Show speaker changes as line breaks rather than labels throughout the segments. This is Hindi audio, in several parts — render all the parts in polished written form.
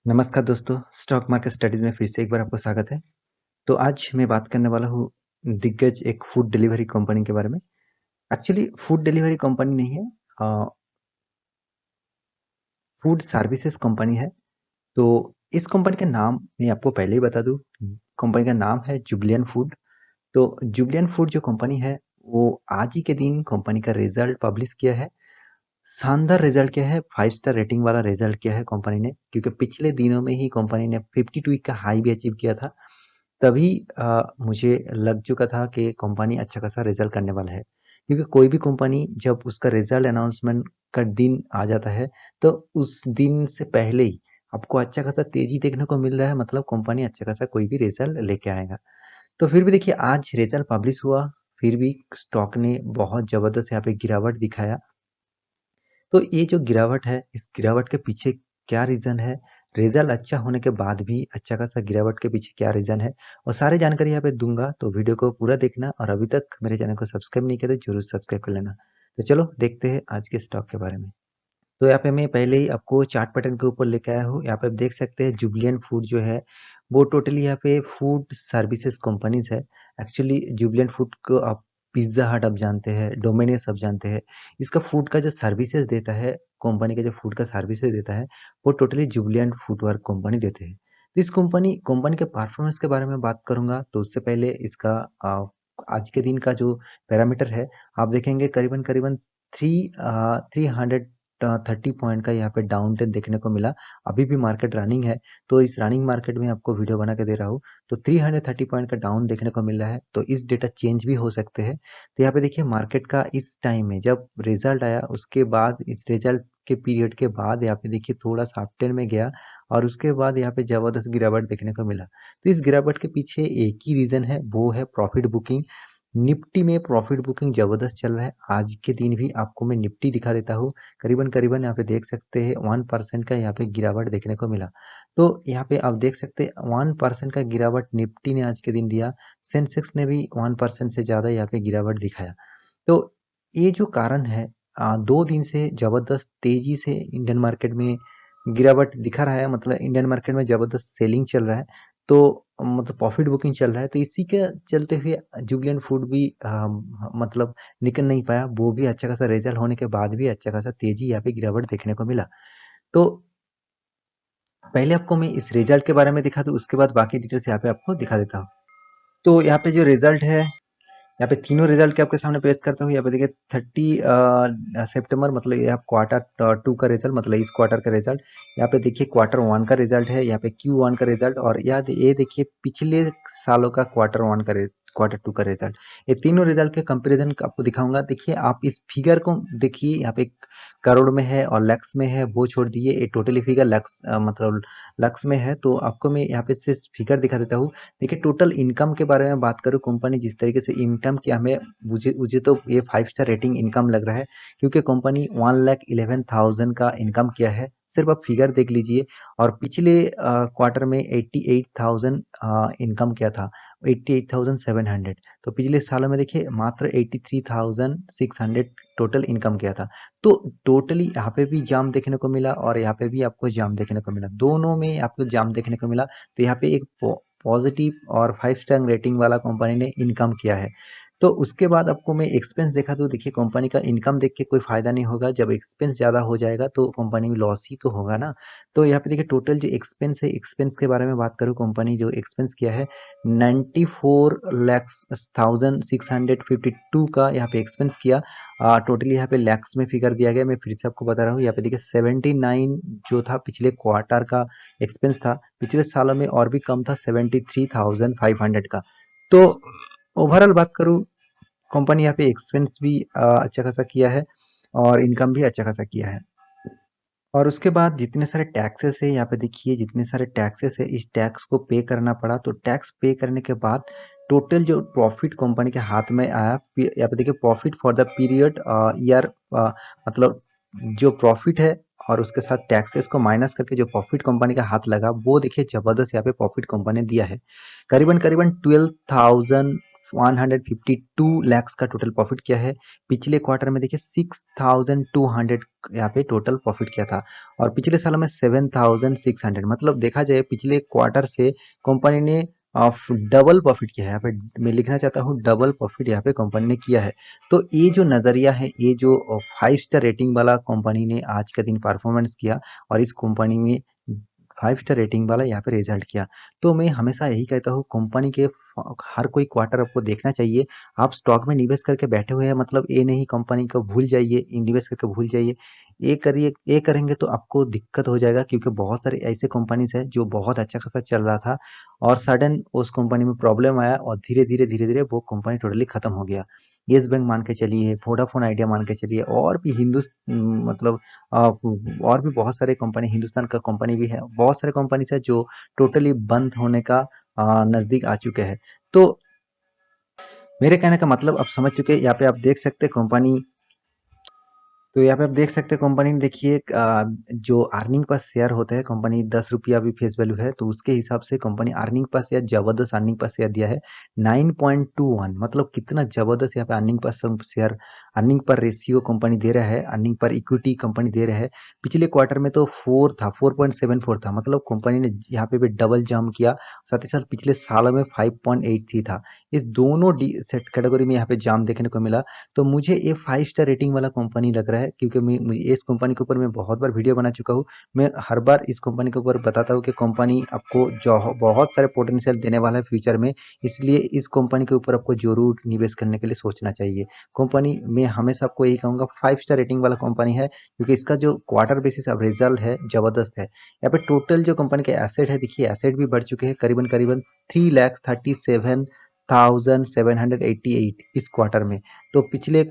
नमस्कार दोस्तों, स्टॉक मार्केट स्टडीज़ में फिर से एक बार आपको स्वागत है। तो आज मैं बात करने वाला हूँ दिग्गज एक फूड डिलीवरी कंपनी के बारे में। एक्चुअली फूड डिलीवरी कंपनी नहीं है, फूड सर्विसेज कंपनी है। तो इस कंपनी का नाम मैं आपको पहले ही बता दूँ, कंपनी का नाम है जुबिलियंट फूड। तो जुबिलियंट फूड जो कंपनी है, वो आज ही के दिन कंपनी का रिज़ल्ट पब्लिश किया है। शानदार रिज़ल्ट किया है, 5 स्टार रेटिंग वाला रिज़ल्ट किया है कंपनी ने, क्योंकि पिछले दिनों में ही कंपनी ने 52 वीक का हाई भी अचीव किया था। तभी मुझे लग चुका था कि कंपनी अच्छा खासा रिजल्ट करने वाला है, क्योंकि कोई भी कंपनी जब उसका रिजल्ट अनाउंसमेंट का दिन आ जाता है, तो उस दिन से पहले ही आपको अच्छा खासा तेजी देखने को मिल रहा है, मतलब कंपनी अच्छा खासा कोई भी रिजल्ट लेके आएगा। तो फिर भी देखिए, आज रिजल्ट पब्लिश हुआ, फिर भी स्टॉक ने बहुत ज़बरदस्त यहाँ पे गिरावट दिखाया। तो ये जो गिरावट है, इस गिरावट के पीछे क्या रीज़न है? रिज़ल्ट अच्छा होने के बाद भी अच्छा खासा गिरावट के पीछे क्या रीज़न है? और सारी जानकारी यहाँ पे दूँगा, तो वीडियो को पूरा देखना और अभी तक मेरे चैनल को सब्सक्राइब नहीं किया तो ज़रूर सब्सक्राइब कर लेना। तो चलो देखते हैं आज के स्टॉक के बारे में। तो यहाँ पे मैं पहले ही आपको चार्ट पैटर्न के ऊपर लेके आया हूँ। यहाँ पे आप देख सकते हैं जुबिलिएंट फूड जो है, वो टोटली यहाँ पे फूड सर्विसेज कंपनीज़ है। एक्चुअली जुबिलिएंट फूड को आप पिज़्ज़ा हट आप जानते हैं, डोमिनोज़ आप जानते हैं। इसका फूड का जो सर्विसेज देता है, कंपनी का जो फूड का सर्विसेज देता है, वो टोटली जुबिलिएंट फूडवर्क कंपनी देते हैं। तो इस कंपनी कंपनी के परफॉर्मेंस के बारे में बात करूँगा, तो उससे पहले इसका आज के दिन का जो पैरामीटर है, आप देखेंगे करीबन-करीबन 300 30 पॉइंट का यहाँ पे डाउन ट्रेंड देखने को मिला। अभी भी मार्केट रनिंग है, तो इस रनिंग मार्केट में आपको वीडियो बना के दे रहा हूँ। तो 330 पॉइंट का डाउन देखने को मिल रहा है, तो इस डेटा चेंज भी हो सकते हैं। तो यहाँ पे देखिए, मार्केट का इस टाइम में जब रिजल्ट आया, उसके बाद इस रिजल्ट के पीरियड के बाद यहाँ पे देखिए थोड़ा सा अप ट्रेंड में गया और उसके बाद यहाँ पे ज़बरदस्त गिरावट देखने को मिला। तो इस गिरावट के पीछे एक ही रीज़न है, वो है प्रॉफिट बुकिंग। निफ्टी में प्रॉफिट बुकिंग ज़बरदस्त चल रहा है। आज के दिन भी आपको मैं निफ्टी दिखा देता हूँ। करीबन-करीबन यहाँ पे देख सकते हैं 1% का यहाँ पे गिरावट देखने को मिला। तो यहाँ पे आप देख सकते हैं 1% का गिरावट निफ्टी ने आज के दिन दिया। सेंसेक्स ने भी 1% से ज़्यादा यहाँ पे गिरावट दिखाया। तो ये जो कारण है, 2 दिन से ज़बरदस्त तेज़ी से इंडियन मार्केट में गिरावट दिखा रहा है, मतलब इंडियन मार्केट में ज़बरदस्त सेलिंग चल रहा है। तो मतलब प्रॉफिट बुकिंग चल रहा है, तो इसी के चलते हुए जुबिलेंट फूड भी मतलब निकल नहीं पाया। वो भी अच्छा खासा रिज़ल्ट होने के बाद भी अच्छा खासा तेज़ी यहाँ पे गिरावट देखने को मिला। तो पहले आपको मैं इस रिज़ल्ट के बारे में दिखा दूँ, उसके बाद बाकी डिटेल्स यहाँ पे आपको दिखा देता हूँ। तो यहाँ पे जो रिज़ल्ट है, यहाँ पे तीनों रिजल्ट के आपके सामने पेश करता हूँ। यहाँ पे देखिए 30 सितंबर, मतलब ये आप क्वार्टर 2 का रिजल्ट, मतलब इस क्वार्टर का रिजल्ट। यहाँ पे देखिए क्वार्टर 1 का रिजल्ट है, यहाँ पे Q1 का रिजल्ट, और ये देखिए पिछले सालों का क्वार्टर 2 का रिजल्ट। ये तीनों रिजल्ट के कंपैरिजन आपको दिखाऊंगा। देखिए, आप इस फिगर को देखिए, यहाँ पे करोड़ में है और लैक्स में है, वो छोड़ दिए, ये टोटली फिगर लैक्स मतलब लैक्स में है। तो आपको मैं यहाँ पे सिर्फ फिगर दिखा देता हूँ। देखिए, टोटल इनकम के बारे में बात करूँ, कंपनी जिस तरीके से इनकम किया, हमें मुझे मुझे तो ये 5 स्टार रेटिंग इनकम लग रहा है, क्योंकि कंपनी 1,11,000 का इनकम किया है। सिर्फ आप फिगर देख लीजिए। और पिछले क्वार्टर में 88,000 इनकम किया था, 88,700। तो पिछले सालों में देखिए मात्र 83,600 टोटल इनकम किया था। तो टोटली यहाँ पे भी जाम देखने को मिला और यहाँ पे भी आपको जाम देखने को मिला, दोनों में आपको जाम देखने को मिला। तो यहाँ पे एक पॉजिटिव और 5 स्टार रेटिंग वाला कंपनी ने इनकम किया है। तो उसके बाद आपको मैं एक्सपेंस देखा, तो देखिए कंपनी का इनकम देख के कोई फ़ायदा नहीं होगा, जब एक्सपेंस ज़्यादा हो जाएगा तो कंपनी में लॉस ही तो होगा ना। तो यहाँ पे देखिए टोटल जो एक्सपेंस है, एक्सपेंस के बारे में बात करूँ, कंपनी जो एक्सपेंस किया है 94,652 का यहाँ पे एक्सपेंस किया। टोटली यहाँ पे लैक्स में फिगर दिया गया, मैं फिर से आपको बता रहा हूँ। यहाँ पे देखिए 79 जो था पिछले क्वार्टर का एक्सपेंस था, पिछले सालों में और भी कम था, 73,500 का। तो ओवरऑल बात करूँ, कंपनी यहाँ पे एक्सपेंस भी अच्छा खासा किया है और इनकम भी अच्छा खासा किया है। और उसके बाद जितने सारे टैक्सेस है, यहाँ पे देखिए जितने सारे टैक्सेस है, इस टैक्स को पे करना पड़ा। तो टैक्स पे करने के बाद टोटल जो प्रॉफिट कंपनी के हाथ में आया, यहाँ पे देखिए profit for the period year, मतलब जो प्रॉफिट है और उसके साथ टैक्सेस को माइनस करके जो प्रॉफिट कंपनी का हाथ लगा, वो देखिए जबरदस्त यहाँ पे प्रॉफिट कंपनी ने दिया है। करीबन करीबन 152 लैक्स का टोटल प्रॉफिट किया है। पिछले क्वार्टर में देखिए 6200 यहाँ पे टोटल प्रॉफिट किया था और पिछले साल में 7600, मतलब देखा जाए पिछले क्वार्टर से कंपनी ने डबल प्रॉफिट किया है। यहाँ पे मैं लिखना चाहता हूँ डबल प्रॉफिट यहाँ पे कंपनी ने किया है। तो ये जो नज़रिया है, ये जो 5 स्टार रेटिंग वाला कंपनी ने आज का दिन परफॉर्मेंस किया और इस कंपनी में 5 स्टार रेटिंग वाला यहाँ पे रिजल्ट किया। तो मैं हमेशा यही कहता हूँ कंपनी के हर कोई क्वार्टर आपको देखना चाहिए। आप स्टॉक में निवेश करके बैठे हुए हैं, मतलब ये नहीं कंपनी को भूल जाइए, निवेश करके भूल जाइए। ये करिए, ये करेंगे तो आपको दिक्कत हो जाएगा, क्योंकि बहुत सारे ऐसे कंपनीज है जो बहुत अच्छा खासा चल रहा था और सडन उस कंपनी में प्रॉब्लम आया और धीरे धीरे वो कंपनी टोटली खत्म हो गया। येस बैंक मान के चलिए, वोडाफोन आइडिया मान के चलिए, और भी मतलब और भी बहुत सारे कंपनी, हिंदुस्तान का कंपनी भी है, बहुत सारे कंपनी है जो टोटली बंद होने का नजदीक आ चुके हैं। तो मेरे कहने का मतलब आप समझ चुके हैं। यहाँ पे आप देख सकते हैं कंपनी, तो यहाँ पे आप देख सकते हैं कंपनी ने देखिए जो अर्निंग पर शेयर होता है, कंपनी 10 रुपया भी फेस वैल्यू है, तो उसके हिसाब से कंपनी अर्निंग पर शेयर, जबरदस्त अर्निंग पर शेयर दिया है 9.21, मतलब कितना जबरदस्त यहाँ पे earning per share, earning per ratio company दे रहा है, अर्निंग पर इक्विटी कंपनी दे रहा है। पिछले क्वार्टर में तो 4 था, 4.74 था, मतलब कंपनी ने यहाँ पे भी डबल जंप किया। साथ ही साथ पिछले साल में 5.83 था। इस दोनों सेट कैटेगरी में यहाँ पे जंप देखने को मिला। तो मुझे ये 5 स्टार रेटिंग वाला कंपनी लग रहा है, क्योंकि मैं इस कंपनी के ऊपर मैं बहुत बार वीडियो बना चुका हूँ। मैं हर बार इस कंपनी के ऊपर बताता हूँ कि कंपनी आपको जो बहुत सारे पोटेंशियल देने वाला है फ्यूचर में, इसलिए इस कंपनी के ऊपर आपको जरूर निवेश करने के लिए सोचना चाहिए। कंपनी मैं हमेशा आपको यही कहूँगा 5 स्टार रेटिंग वाला कंपनी है, क्योंकि इसका जो क्वार्टर बेसिस अब रिजल्ट है जबरदस्त है। यहाँ पे टोटल जो कंपनी के एसेट है, देखिए एसेट भी बढ़ चुके हैं करीबन करीबन 3,37,788 इस क्वार्टर में। तो पिछले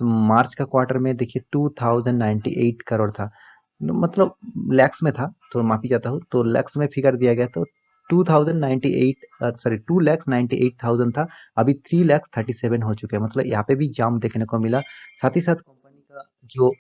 मार्च का क्वार्टर में देखिए 2098 करोड़ था, मतलब लैक्स में था, तो माफी चाहता हूँ, तो लैक्स में फिगर दिया गया, तो 2098 सॉरी 2,98,000 था, अभी 3,37,000 हो चुके हैं, मतलब यहाँ पे भी जाम देखने को मिला। साथ ही साथ कंपनी का जो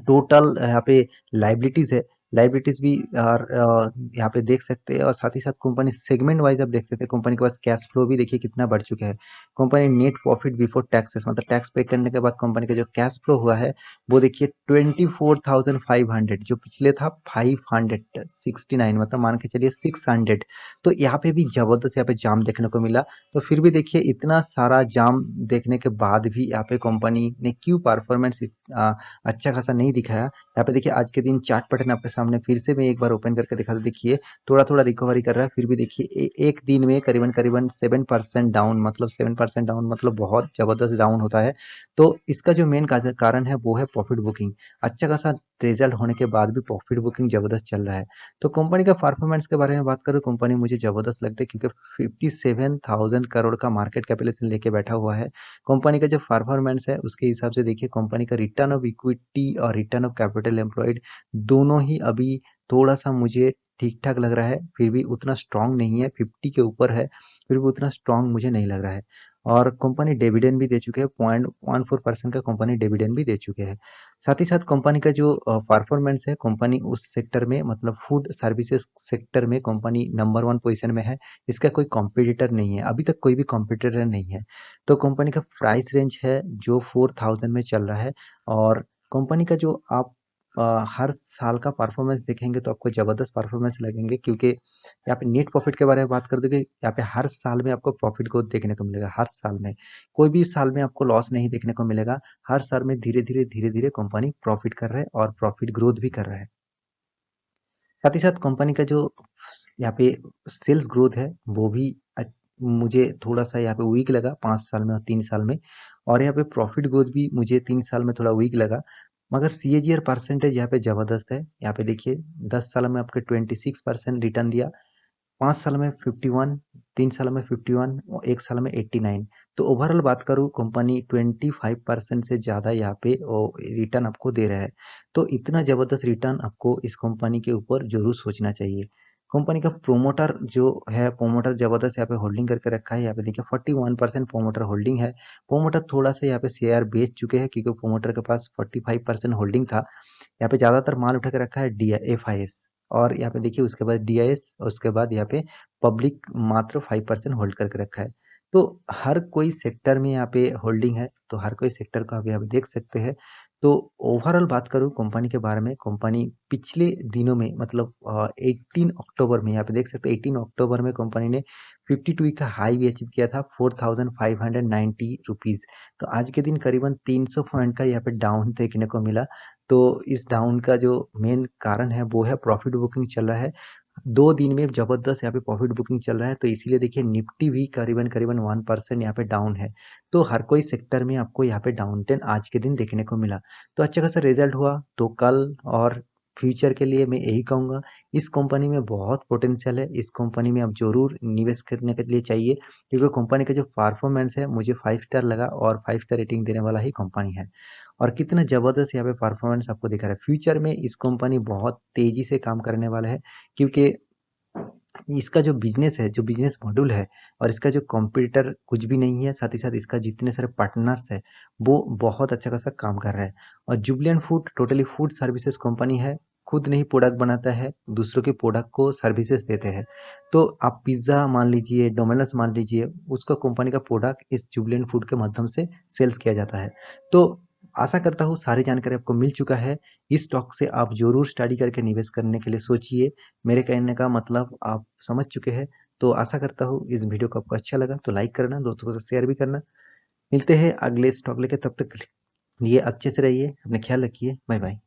टोटल यहाँ पे लाइबिलिटीज है, लाइबिलिटीज भी यहाँ पे देख सकते हैं, और साथ ही साथ कंपनी सेगमेंट वाइज आप देख सकते हैं कंपनी के पास कैश फ्लो भी देखिए कितना बढ़ चुका है। Company net profit before taxes, मतलब टैक्स पे करने के बाद कंपनी का जो कैश फ्लो हुआ है वो देखिए 24,500, जो पिछले था 569, मतलब मान के चलिए 600। तो यहाँ पे भी जबरदस्त यहाँ पे जाम देखने को मिला। तो फिर भी देखिए इतना सारा जाम देखने के बाद भी यहाँ पे कंपनी ने क्यों परफॉर्मेंस अच्छा खासा नहीं दिखाया। यहाँ पे देखिए आज के दिन चार्ट पैटर्न आपके सामने फिर से मैं एक बार ओपन करके दिखा दूं, देखिए थोड़ा थोड़ा रिकवरी कर रहा है, फिर भी देखिए एक दिन में करीबन करीबन 7% डाउन, मतलब 7% डाउन मतलब बहुत जबरदस्त डाउन होता है। तो इसका जो मेन कारण है वो है प्रॉफिट बुकिंग। अच्छा खासा रिजल्ट होने के बाद भी प्रॉफिट बुकिंग जबरदस्त चल रहा है। तो कंपनी का परफॉर्मेंस के बारे में बात करूँ, कंपनी मुझे जबरदस्त लगता है, क्योंकि 57,000 करोड़ का मार्केट कैपिटलाइजेशन लेके बैठा हुआ है। कंपनी का जो परफॉर्मेंस है उसके हिसाब से देखिए कंपनी का रिटर्न ऑफ इक्विटी और रिटर्न ऑफ कैपिटल एम्प्लॉयड दोनों ही अभी थोड़ा सा मुझे ठीक ठाक लग रहा है, फिर भी उतना स्ट्रांग नहीं है, 50 के ऊपर है, फिर भी उतना स्ट्रांग मुझे नहीं लग रहा है। और कंपनी डिविडेंड भी दे चुके हैं, 0.14% का कंपनी डिविडेंड भी दे चुके हैं। साथ ही साथ कंपनी का जो परफॉर्मेंस है, कंपनी उस सेक्टर में, मतलब फूड सर्विसेज सेक्टर में कंपनी नंबर 1 पोजीशन में है। इसका कोई कॉम्पिटिटर नहीं है, अभी तक कोई भी कॉम्पिटिटर नहीं है। तो कंपनी का प्राइस रेंज है जो 4000 में चल रहा है, और कंपनी का जो आप हर साल का परफॉर्मेंस देखेंगे तो आपको ज़बरदस्त परफॉर्मेंस लगेंगे, क्योंकि यहाँ पे नेट प्रॉफिट के बारे में बात कर दोगे, यहाँ पे हर साल में आपको प्रॉफिट ग्रोथ देखने को मिलेगा, हर साल में कोई भी साल में आपको लॉस नहीं देखने को मिलेगा। हर साल में धीरे धीरे कंपनी प्रॉफिट कर रहा है और प्रॉफिट ग्रोथ भी कर रहा है। साथ ही साथ कंपनी का जो यहाँ पे सेल्स ग्रोथ है वो भी मुझे थोड़ा सा यहाँ पे वीक लगा 5 साल में और 3 साल में, और यहाँ पे प्रॉफिट ग्रोथ भी मुझे 3 साल में थोड़ा वीक लगा। मगर सीएजीआर परसेंटेज यहाँ पे जबरदस्त है। यहाँ पे देखिए 10 साल में आपके 26% रिटर्न दिया, 5 साल में 51, 3 साल में 51 और 1 साल में 89। तो ओवरऑल बात करूँ कंपनी 25% से ज़्यादा यहाँ पे रिटर्न आपको दे रहा है। तो इतना ज़बरदस्त रिटर्न आपको इस कंपनी के ऊपर जरूर सोचना चाहिए। कंपनी का प्रोमोटर जो है, प्रोमोटर जबरदस्त यहाँ पे होल्डिंग करके रखा है। यहाँ पे देखिए 41% प्रोमोटर होल्डिंग है। प्रोमोटर थोड़ा सा यहाँ पे शेयर बेच चुके हैं, क्योंकि प्रोमोटर के पास 45% होल्डिंग था। यहाँ पे ज़्यादातर माल उठा के रखा है डी एफ आई एस, और यहाँ पे देखिए उसके बाद डी आई एस, और उसके बाद यहाँ पे पब्लिक मात्र 5% होल्ड करके रखा है। तो हर कोई सेक्टर में यहाँ पे होल्डिंग है, तो हर कोई सेक्टर को आप यहाँ पे देख सकते हैं। तो ओवरऑल बात करूँ कंपनी के बारे में, कंपनी पिछले दिनों में मतलब 18 अक्टूबर में यहाँ पे देख सकते हैं 18 अक्टूबर में कंपनी ने 52 वीक का हाई भी अचीव किया था 4590 रुपीज़। तो आज के दिन करीबन 300 पॉइंट का यहाँ पे डाउन देखने को मिला। तो इस डाउन का जो मेन कारण है वो है प्रॉफिट बुकिंग चल रहा है। 2 दिन में जबरदस्त यहाँ पे प्रॉफिट बुकिंग चल रहा है, तो इसीलिए देखिए निफ्टी भी करीबन-करीबन 1% यहाँ पे डाउन है। तो हर कोई सेक्टर में आपको यहाँ पे डाउन ट्रेंड आज के दिन देखने को मिला। तो अच्छा खासा रिजल्ट हुआ, तो कल और फ्यूचर के लिए मैं यही कहूँगा, इस कंपनी में बहुत पोटेंशियल है, इस कंपनी में आप ज़रूर निवेश करने के लिए चाहिए, क्योंकि कंपनी का जो परफॉर्मेंस है मुझे 5 स्टार लगा और 5 स्टार रेटिंग देने वाला ही कंपनी है। और कितना ज़बरदस्त यहाँ पे परफॉर्मेंस आपको दिखा रहा है। फ्यूचर में इस कंपनी बहुत तेज़ी से काम करने वाला है, क्योंकि इसका जो बिजनेस है, जो बिजनेस मॉड्यूल है और इसका जो कॉम्पिटिटर कुछ भी नहीं है, साथ ही साथ इसका जितने सारे पार्टनर्स है वो बहुत अच्छा खासा काम कर रहा है। और Jubilant food totally food services company है, खुद नहीं प्रोडक्ट बनाता है, दूसरों के प्रोडक्ट को सर्विसेज देते हैं। तो आप पिज़्ज़ा मान लीजिए, डोमिनोज मान लीजिए, उसका कंपनी का प्रोडक्ट इस जुबिलेंट फूड के माध्यम से सेल्स किया जाता है। तो आशा करता हूँ सारी जानकारी आपको मिल चुका है। इस स्टॉक से आप ज़रूर स्टडी करके निवेश करने के लिए सोचिए। मेरे कहने का मतलब आप समझ चुके हैं। तो आशा करता हूँ इस वीडियो को आपको अच्छा लगा तो लाइक करना, दोस्तों के साथ शेयर भी करना। मिलते हैं अगले स्टॉक लेके, तब तक के लिए अच्छे से रहिए, अपने ख्याल रखिए। Bye bye.